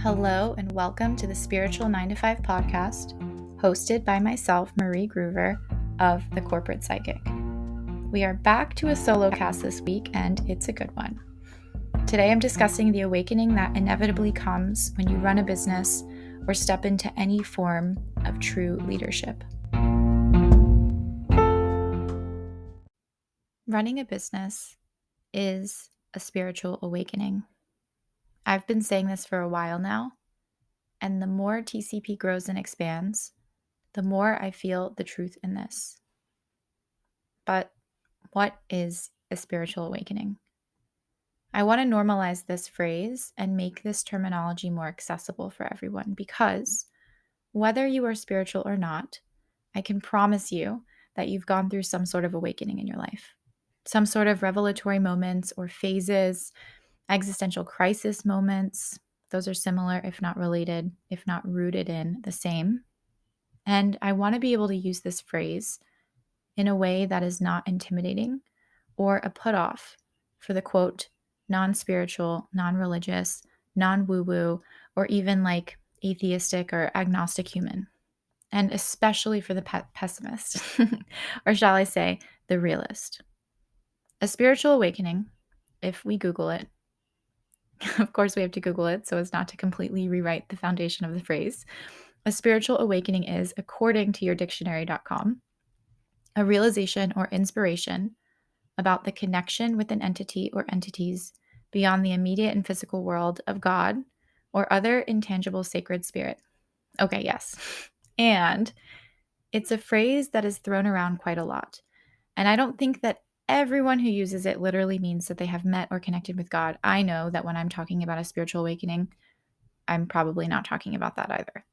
Hello and welcome to the Spiritual 9 to 5 podcast, hosted by myself, Marie Groover, of The Corporate Psychic. We are back to a solo cast this week, and it's a good one. Today I'm discussing the awakening that inevitably comes when you run a business or step into any form of true leadership. Running a business is a spiritual awakening. I've been saying this for a while now, and the more TCP grows and expands, the more I feel the truth in this. But what is a spiritual awakening? I want to normalize this phrase and make this terminology more accessible for everyone because whether you are spiritual or not, I can promise you that you've gone through some sort of awakening in your life. Some sort of revelatory moments or phases, existential crisis moments. Those are similar, if not related, if not rooted in the same. And I want to be able to use this phrase in a way that is not intimidating or a put-off for the quote, non-spiritual, non-religious, non-woo-woo, or even like atheistic or agnostic human. And especially for the pessimist, or shall I say, the realist. A spiritual awakening, if we Google it, of course we have to Google it so as not to completely rewrite the foundation of the phrase. A spiritual awakening is, according to yourdictionary.com, a realization or inspiration about the connection with an entity or entities beyond the immediate and physical world of God or other intangible sacred spirit. Okay, yes. And it's a phrase that is thrown around quite a lot. And I don't think that everyone who uses it literally means that they have met or connected with God. I know that when I'm talking about a spiritual awakening, I'm probably not talking about that either.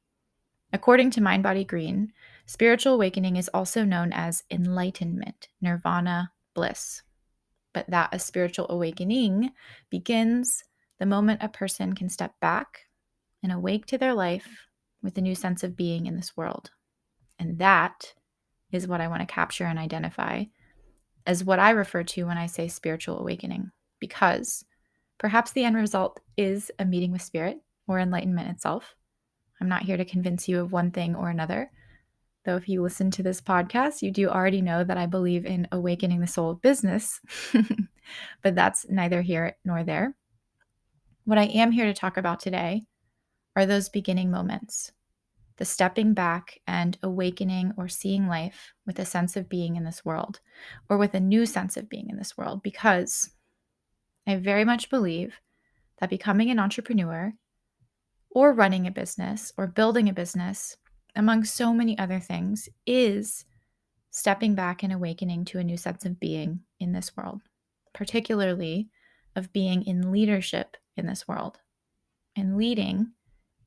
According to Mind Body Green, spiritual awakening is also known as enlightenment, nirvana, bliss. But that a spiritual awakening begins the moment a person can step back and awake to their life with a new sense of being in this world. And that is what I want to capture and identify as what I refer to when I say spiritual awakening, because perhaps the end result is a meeting with spirit or enlightenment itself. I'm not here to convince you of one thing or another, though if you listen to this podcast, you do already know that I believe in awakening the soul of business, but that's neither here nor there. What I am here to talk about today are those beginning moments, the stepping back and awakening or seeing life with a sense of being in this world, or with a new sense of being in this world, because I very much believe that becoming an entrepreneur or running a business or building a business, among so many other things, is stepping back and awakening to a new sense of being in this world, particularly of being in leadership in this world. And leading,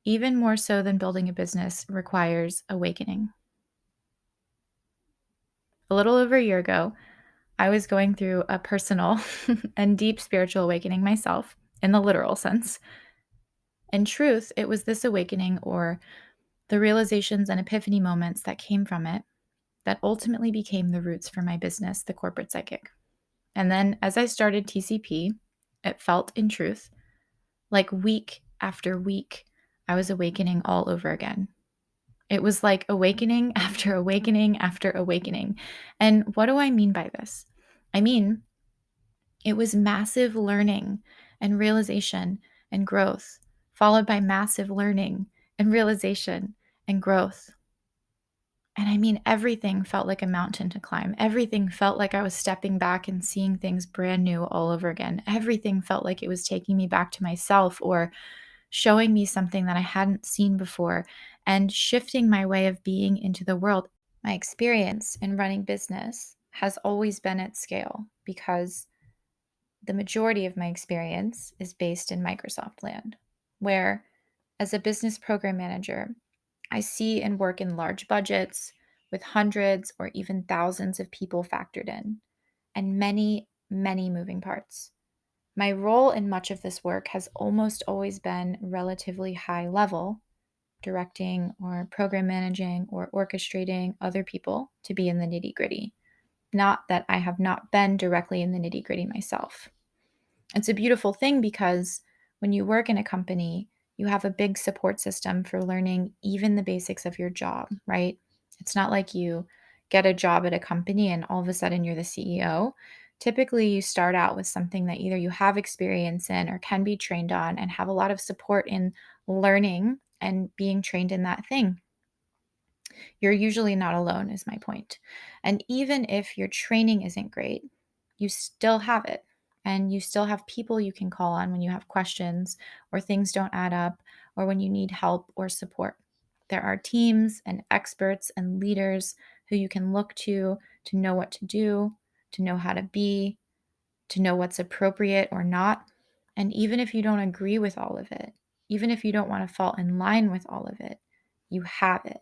even more so than building a business, requires awakening. A little over a year ago, I was going through a personal and deep spiritual awakening myself, in the literal sense. In truth, it was this awakening, or the realizations and epiphany moments that came from it, that ultimately became the roots for my business, The Corporate Psychic. And then as I started TCP, it felt, in truth, like week after week, I was awakening all over again. It was like awakening after awakening after awakening. And what do I mean by this? I mean, it was massive learning and realization and growth, followed by massive learning and realization and growth. And I mean, everything felt like a mountain to climb. Everything felt like I was stepping back and seeing things brand new all over again. Everything felt like it was taking me back to myself or showing me something that I hadn't seen before and shifting my way of being into the world. My experience in running business has always been at scale because the majority of my experience is based in Microsoft land, where as a business program manager, I see and work in large budgets with hundreds or even thousands of people factored in, and many, many moving parts. My role in much of this work has almost always been relatively high level, directing or program managing or orchestrating other people to be in the nitty-gritty. Not that I have not been directly in the nitty-gritty myself. It's a beautiful thing because when you work in a company, You have a big support system for learning even the basics of your job, right? It's not like you get a job at a company and all of a sudden you're the CEO. Typically, you start out with something that either you have experience in or can be trained on and have a lot of support in learning and being trained in that thing. You're usually not alone, is my point. And even if your training isn't great, you still have it. And you still have people you can call on when you have questions or things don't add up or when you need help or support. There are teams and experts and leaders who you can look to know what to do, to know how to be, to know what's appropriate or not. And even if you don't agree with all of it, even if you don't want to fall in line with all of it, you have it.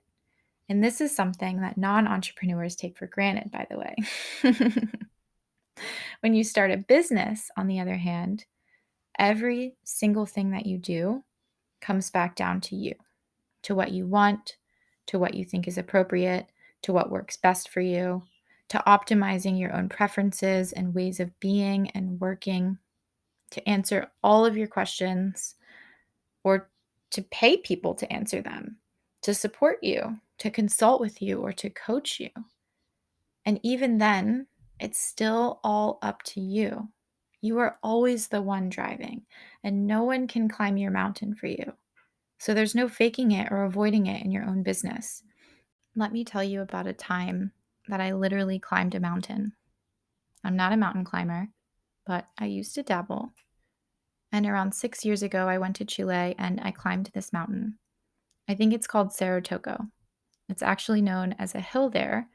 And this is something that non entrepreneurs take for granted, by the way. When you start a business, on the other hand, every single thing that you do comes back down to you, to what you want, to what you think is appropriate, to what works best for you, to optimizing your own preferences and ways of being and working, to answer all of your questions or to pay people to answer them, to support you, to consult with you, or to coach you. And even then, it's still all up to you. You are always the one driving, and no one can climb your mountain for you. So there's no faking it or avoiding it in your own business. Let me tell you about a time that I literally climbed a mountain. I'm not a mountain climber, but I used to dabble. And around 6 years ago, I went to Chile and I climbed this mountain. I think it's called Cerro Toco. It's actually known as a hill there,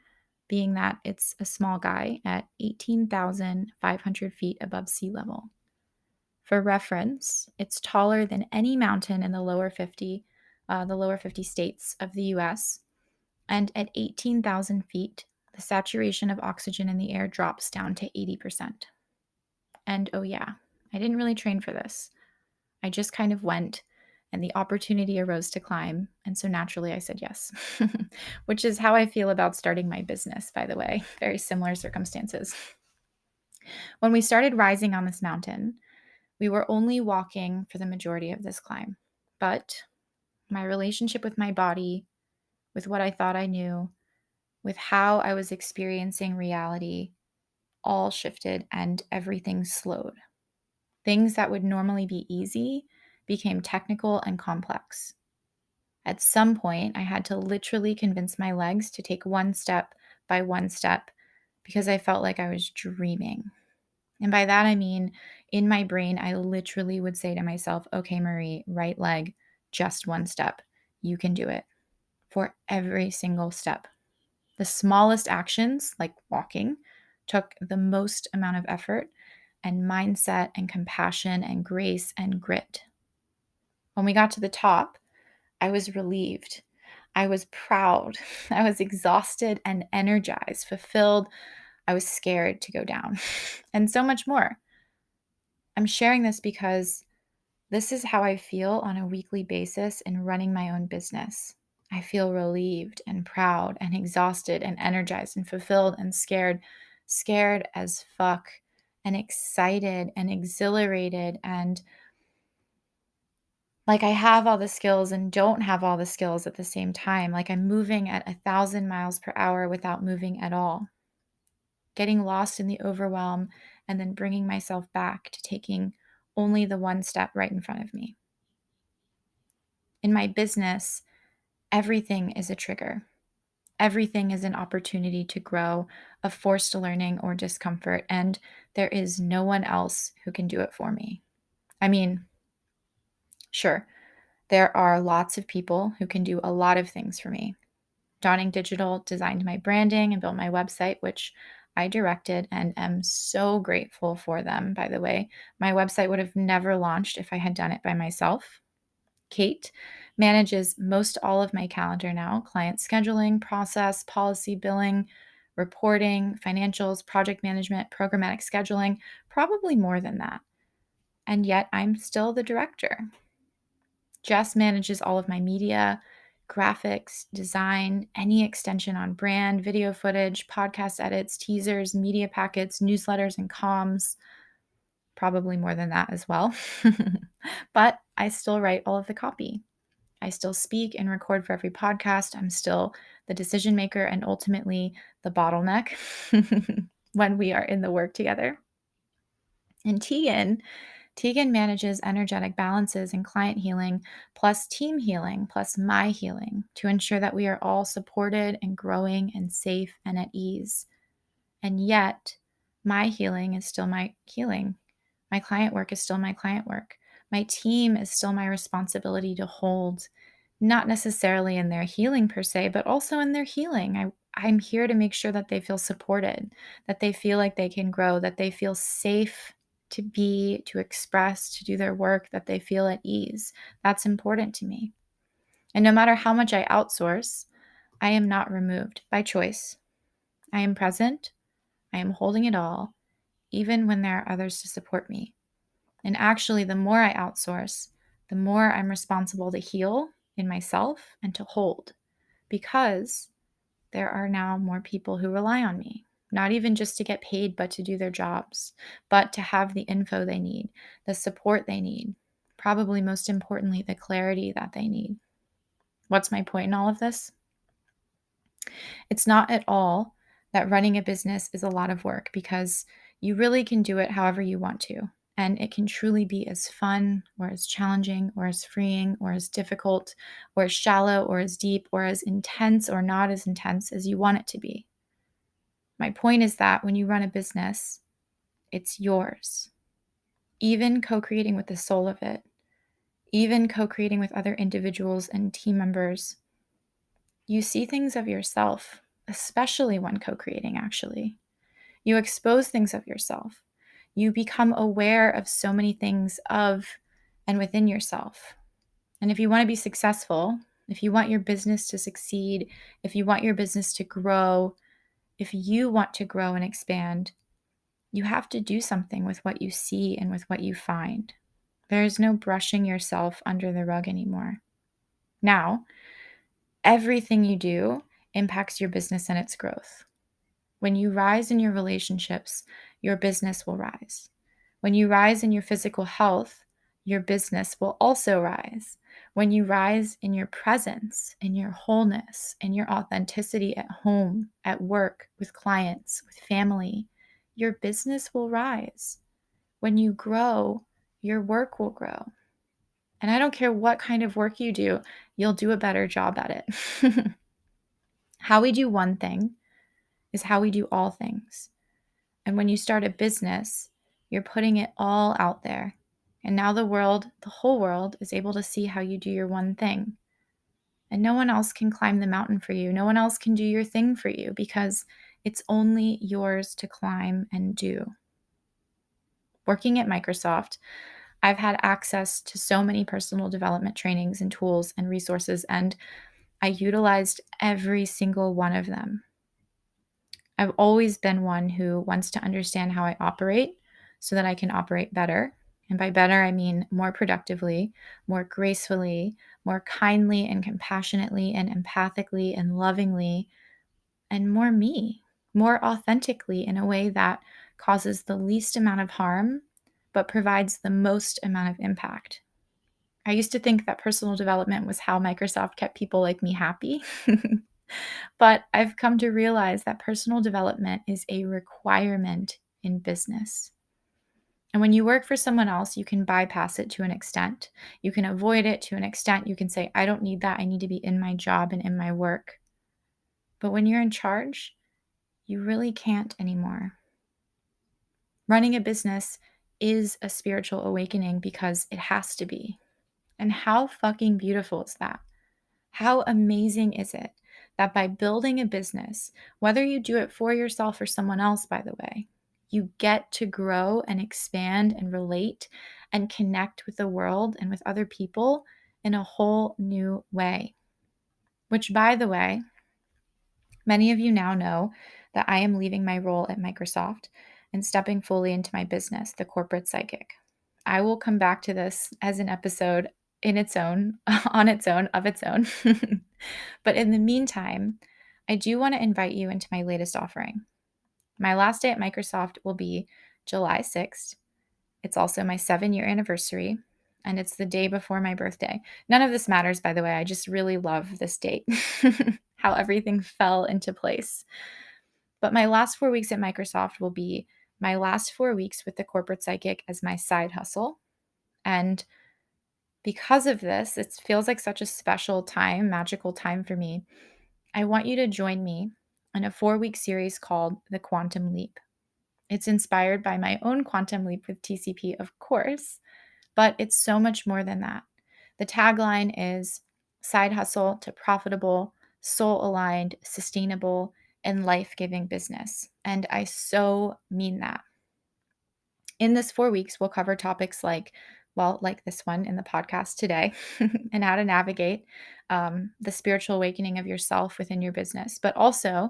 being that it's a small guy at 18,500 feet above sea level. For reference, it's taller than any mountain in the lower 50 states of the US. And at 18,000 feet, the saturation of oxygen in the air drops down to 80%. And oh yeah, I didn't really train for this. I just kind of went and the opportunity arose to climb. And so naturally I said yes, which is how I feel about starting my business, by the way. Very similar circumstances. When we started rising on this mountain, we were only walking for the majority of this climb. But my relationship with my body, with what I thought I knew, with how I was experiencing reality, all shifted and everything slowed. Things that would normally be easy became technical and complex. At some point, I had to literally convince my legs to take one step by one step because I felt like I was dreaming. And by that, I mean, in my brain, I literally would say to myself, okay, Marie, right leg, just one step. You can do it for every single step. The smallest actions, like walking, took the most amount of effort and mindset and compassion and grace and grit. When we got to the top, I was relieved. I was proud. I was exhausted and energized, fulfilled. I was scared to go down, and so much more. I'm sharing this because this is how I feel on a weekly basis in running my own business. I feel relieved and proud and exhausted and energized and fulfilled and scared as fuck, and excited and exhilarated and like I have all the skills and don't have all the skills at the same time. Like I'm moving at 1,000 miles per hour without moving at all. Getting lost in the overwhelm and then bringing myself back to taking only the one step right in front of me. In my business, everything is a trigger. Everything is an opportunity to grow, a forced learning or discomfort, and there is no one else who can do it for me. I mean, sure, there are lots of people who can do a lot of things for me. Dawning Digital designed my branding and built my website, which I directed and am so grateful for them, by the way. My website would have never launched if I had done it by myself. Kate manages most all of my calendar now: client scheduling, process, policy, billing, reporting, financials, project management, programmatic scheduling, probably more than that. And yet I'm still the director. Jess manages all of my media, graphics, design, any extension on brand, video footage, podcast edits, teasers, media packets, newsletters, and comms. Probably more than that as well. But I still write all of the copy. I still speak and record for every podcast. I'm still the decision maker and ultimately the bottleneck when we are in the work together. And Tegan manages energetic balances and client healing, plus team healing, plus my healing to ensure that we are all supported and growing and safe and at ease. And yet, my healing is still my healing. My client work is still my client work. My team is still my responsibility to hold, not necessarily in their healing per se, but also in their healing. I'm here to make sure that they feel supported, that they feel like they can grow, that they feel safe to be, to express, to do their work, that they feel at ease. That's important to me. And no matter how much I outsource, I am not removed by choice. I am present. I am holding it all, even when there are others to support me. And actually, the more I outsource, the more I'm responsible to heal in myself and to hold, because there are now more people who rely on me, not even just to get paid, but to do their jobs, but to have the info they need, the support they need, probably most importantly, the clarity that they need. What's my point in all of this? It's not at all that running a business is a lot of work, because you really can do it however you want to. And it can truly be as fun or as challenging or as freeing or as difficult or as shallow or as deep or as intense or not as intense as you want it to be. My point is that when you run a business, it's yours. Even co-creating with the soul of it, even co-creating with other individuals and team members, you see things of yourself, especially when co-creating, actually. You expose things of yourself. You become aware of so many things of and within yourself. And if you want to be successful, if you want your business to succeed, if you want your business to grow, if you want to grow and expand, you have to do something with what you see and with what you find. There is no brushing yourself under the rug anymore. Now, everything you do impacts your business and its growth. When you rise in your relationships, your business will rise. When you rise in your physical health, your business will also rise. When you rise in your presence, in your wholeness, in your authenticity at home, at work, with clients, with family, your business will rise. When you grow, your work will grow. And I don't care what kind of work you do, you'll do a better job at it. How we do one thing is how we do all things. And when you start a business, you're putting it all out there. And now the world, the whole world, is able to see how you do your one thing. And no one else can climb the mountain for you. No one else can do your thing for you, because it's only yours to climb and do. Working at Microsoft, I've had access to so many personal development trainings and tools and resources, and I utilized every single one of them. I've always been one who wants to understand how I operate so that I can operate better. And by better, I mean more productively, more gracefully, more kindly and compassionately and empathically and lovingly, and more me, more authentically, in a way that causes the least amount of harm, but provides the most amount of impact. I used to think that personal development was how Microsoft kept people like me happy. But I've come to realize that personal development is a requirement in business. And when you work for someone else, you can bypass it to an extent. You can avoid it to an extent. You can say, I don't need that. I need to be in my job and in my work. But when you're in charge, you really can't anymore. Running a business is a spiritual awakening because it has to be. And how fucking beautiful is that? How amazing is it that by building a business, whether you do it for yourself or someone else, by the way, you get to grow and expand and relate and connect with the world and with other people in a whole new way. Which, by the way, many of you now know that I am leaving my role at Microsoft and stepping fully into my business, the corporate psychic. I will come back to this as an episode in its own, on its own, of its own. But in the meantime, I do want to invite you into my latest offering. My last day at Microsoft will be July 6th. It's also my 7-year anniversary. and it's the day before my birthday. None of this matters, by the way. I just really love this date, how everything fell into place. But my last 4 weeks at Microsoft will be my last 4 weeks with the Corporate Psychic as my side hustle. And because of this, it feels like such a special time, magical time for me. I want you to join me in a 4-week series called The Quantum Leap. It's inspired by my own quantum leap with TCP, of course, but it's so much more than that. The tagline is side hustle to profitable, soul aligned, sustainable, and life giving business. And I so mean that. In this 4 weeks, we'll cover topics like, well, like this one in the podcast today, and how to navigate the spiritual awakening of yourself within your business, but also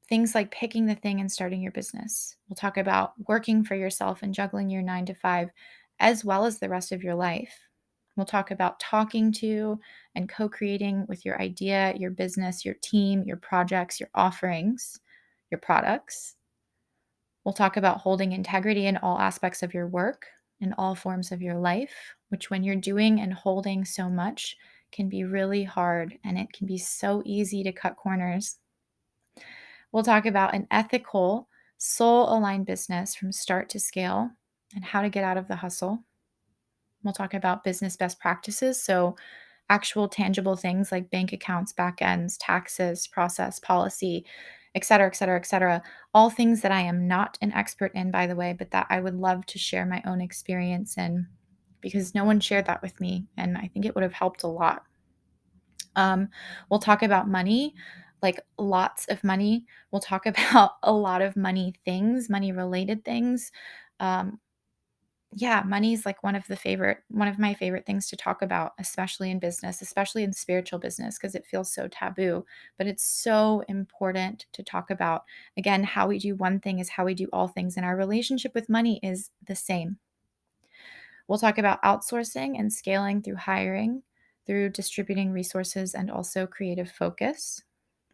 things like picking the thing and starting your business. We'll talk about working for yourself and juggling your 9 to 5, as well as the rest of your life. We'll talk about talking to and co-creating with your idea, your business, your team, your projects, your offerings, your products. We'll talk about holding integrity in all aspects of your work, in all forms of your life, which when you're doing and holding so much can be really hard, and it can be so easy to cut corners. We'll talk about an ethical, soul-aligned business from start to scale and how to get out of the hustle. We'll talk about business best practices, so actual tangible things like bank accounts, back ends, taxes, process, policy, et cetera, et cetera, et cetera. All things that I am not an expert in, by the way, but that I would love to share my own experience in, because no one shared that with me, and I think it would have helped a lot. We'll talk about money, like lots of money. We'll talk about a lot of money things, money related things. Money is like one of my favorite things to talk about, especially in business, especially in spiritual business, because it feels so taboo, but it's so important to talk about. Again, how we do one thing is how we do all things, and our relationship with money is the same. We'll talk about outsourcing and scaling through hiring, through distributing resources, and also creative focus.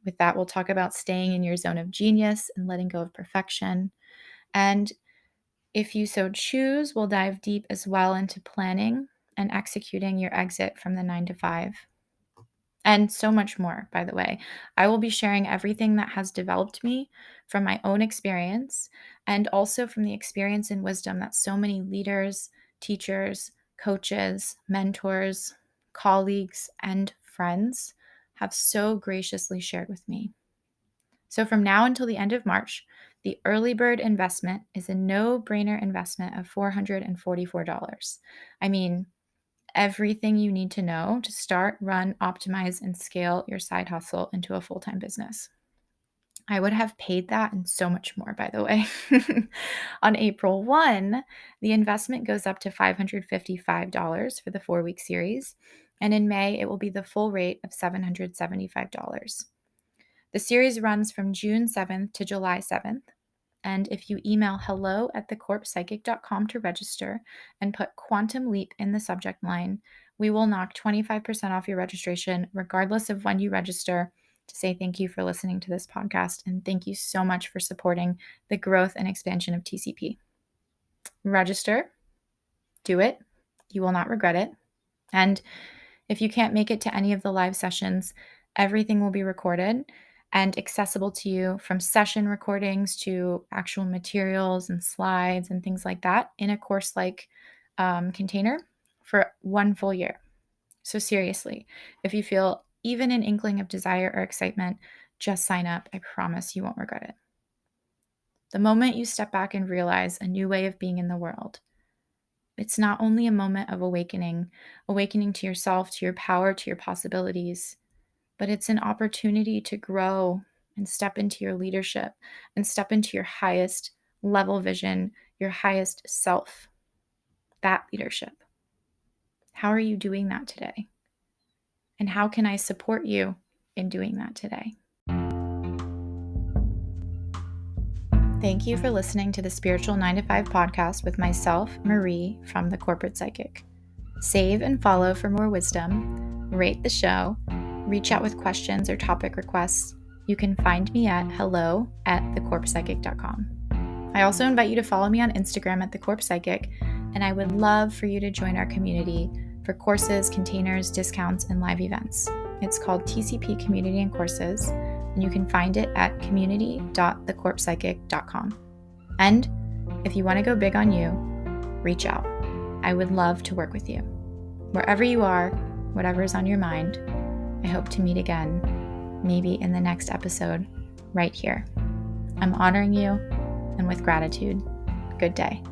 With that, we'll talk about staying in your zone of genius and letting go of perfection. And if you so choose, we'll dive deep as well into planning and executing your exit from the 9 to 5. And so much more, by the way. I will be sharing everything that has developed me from my own experience, and also from the experience and wisdom that so many leaders, teachers, coaches, mentors, colleagues, and friends have so graciously shared with me. So from now until the end of March, the early bird investment is a no-brainer investment of $444. I mean, everything you need to know to start, run, optimize, and scale your side hustle into a full-time business. I would have paid that and so much more, by the way. On April 1, the investment goes up to $555 for the 4-week series, and in May, it will be the full rate of $775. The series runs from June 7th to July 7th. And if you email hello@thecorpspsychic.com to register and put Quantum Leap in the subject line, we will knock 25% off your registration, regardless of when you register, to say thank you for listening to this podcast. And thank you so much for supporting the growth and expansion of TCP. Register, do it. You will not regret it. And if you can't make it to any of the live sessions, everything will be recorded and accessible to you, from session recordings to actual materials and slides and things like that, in a course-like container for 1 full year. So seriously, if you feel even an inkling of desire or excitement, just sign up. I promise you won't regret it. The moment you step back and realize a new way of being in the world, it's not only a moment of awakening to yourself, to your power, to your possibilities, but it's an opportunity to grow and step into your leadership and step into your highest level vision, your highest self, that leadership. How are you doing that today? And how can I support you in doing that today? Thank you for listening to the Spiritual 9 to 5 podcast with myself, Marie, from The Corporate Psychic. Save and follow for more wisdom, rate the show, reach out with questions or topic requests. You can find me at hello@thecorpspsychic.com. I also invite you to follow me on Instagram at thecorpspsychic And I would love for you to join our community for courses, containers, discounts, and live events. It's called TCP Community and Courses, and you can find it at community.thecorpsepsychic.com. And if you want to go big on you, reach out. I would love to work with you. Wherever you are, whatever is on your mind, I hope to meet again, maybe in the next episode, right here. I'm honoring you, and with gratitude, good day.